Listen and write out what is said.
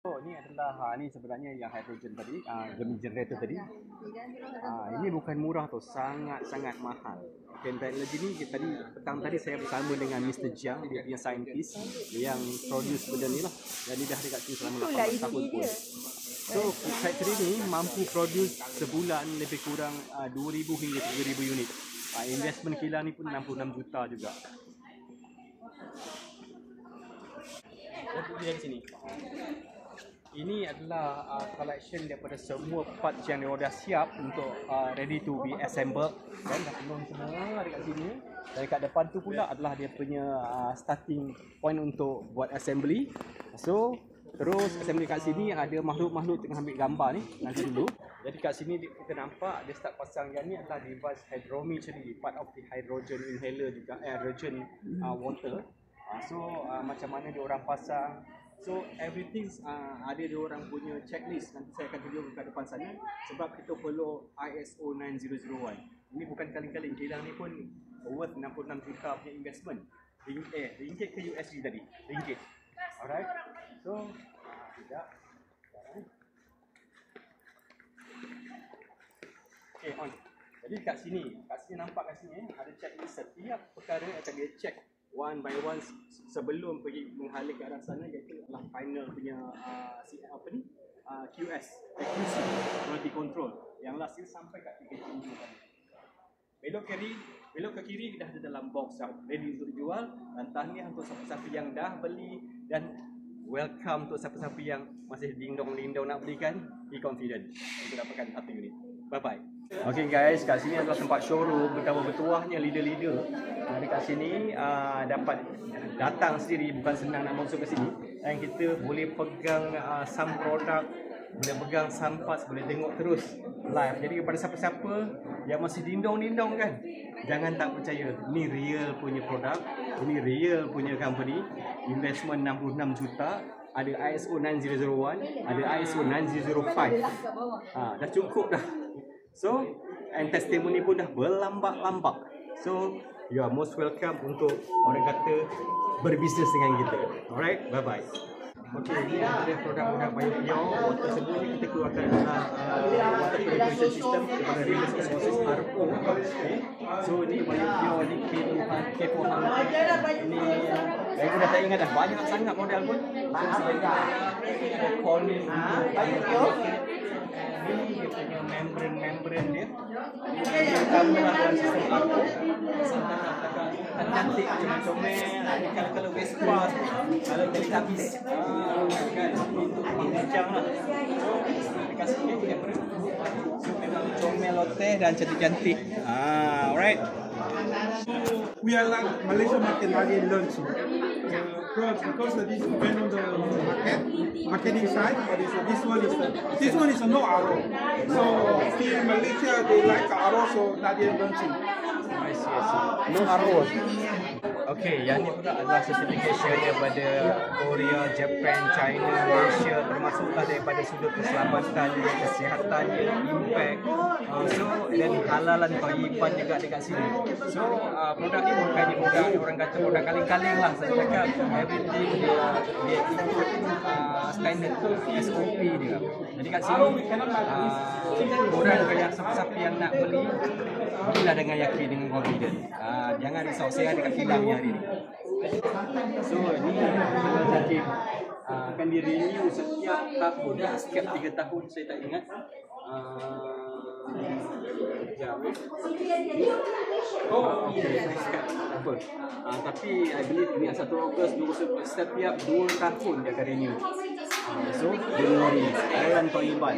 Oh, ni adalah ni sebenarnya yang hydrogen tadi, Gemini generator tadi. Ini bukan murah tu, sangat-sangat mahal. Okay, teknologi ni tadi petang tadi saya bersama dengan Mr. Jiang, dia punya saintis yang produce benda ni lah. Dan dia dah dekat sini selama 8 tahun pun. So, factory ni mampu produce sebulan lebih kurang 2,000 hingga 3,000 unit. Investment kilang ni pun 66 juta juga. Dari sini. Ini adalah collection daripada semua parts yang dia dah siap untuk ready to be assembled, dan dah penuh semua dekat sini. Dan dekat depan tu pula adalah dia punya starting point untuk buat assembly. So terus assembly kat sini ada makhluk-makhluk tengah ambil gambar ni nanti dulu. Jadi kat sini kita nampak dia start pasang yang ni adalah device hydrometry, part of the hydrogen inhaler juga, hydrogen water. So macam mana dia orang pasang. So everything ada dia orang punya checklist. Nanti saya akan tunjuk kat depan sana sebab kita follow ISO 9001. Ini bukan kaleng-kaleng, kilang ni pun worth 66 juta punya investment. Ringgit ke USD tadi? Ringgit. Alright. So tidak. Okay, on. Jadi kat sini nampak kat sini ada checklist, setiap perkara akan dia check one by one sebelum pergi menghala ke arah sana, iaitu adalah final punya QS, QC, quality control. Yang last ni sampai kat packaging dulu tadi. Belok ke kiri dah ada dalam box dah ready untuk dijual, dan tahniah untuk siapa-siapa yang dah beli, dan welcome untuk siapa-siapa yang masih lindong-lindong nak belikan. Be confident untuk dapatkan satu unit. Bye bye. Okay guys, kat sini adalah tempat showroom. Betapa bertuahnya leader-leader dekat sini dapat datang sendiri, bukan senang nak masuk ke sini. Dan kita boleh pegang some produk, boleh pegang some parts, boleh tengok terus live. Jadi kepada siapa-siapa yang masih dindong-dindong kan, jangan tak percaya. Ini real punya produk, ini real punya company. Investment 66 juta. Ada ISO 9001, ada ISO 9005. Dah cukup dah. So, and testimoni pun dah berlambak-lambak. So, you are most welcome untuk orang kata berbisnes dengan kita. Alright, bye-bye. Okay, ini adalah produk-produk Biopure. Water semuanya kita keluarkan adalah water purification system kepada reverse osmosis RO. Okay. So, ini Biopure, ini K400. Ini, saya pun dah tak ingat dah, banyak sangat model pun. So, ada Corning untuk Biopure. Ini dia punya membran dia. Dia utamalah dalam sistem RO. Cantik macam comel. Kalau Vespa, kalau jadi habis. Kan, itu bincang lah. So, dikasih dia beri. So, memang comel loteh dan cantik-cantik. Alright. We are like Malaysia market already launched. Because this depends on the marketing side, but this one is no RO. So still Malaysia they like RO, so not yet launching. I see. No RO. Okay, yang ni pula adalah certification daripada Korea, Japan, China, Malaysia, termasuklah daripada sudut keselamatan, kesihatan, impact. So, dan halalan thayyiban juga dekat sini. So, produk ni bukannya produk, orang kata produk kaleng-kaleng lah. Saya cakap everything dia ikut standard SOP dia. Jadi kat sini, orang yang siapa-siapa yang nak beli, belilah dengan yakin, dengan confident. Jangan risau, saya ada kat kilang ni hari ni. So, ni jadi akan di renew setiap tahun, setiap 3 tahun, saya tak ingat. Oh, okay, saya cakap apa. Tapi I believe ni 1 Ogos, setiap 2 tahun dia akan renew. So, Januari, Halalan Thayyiban.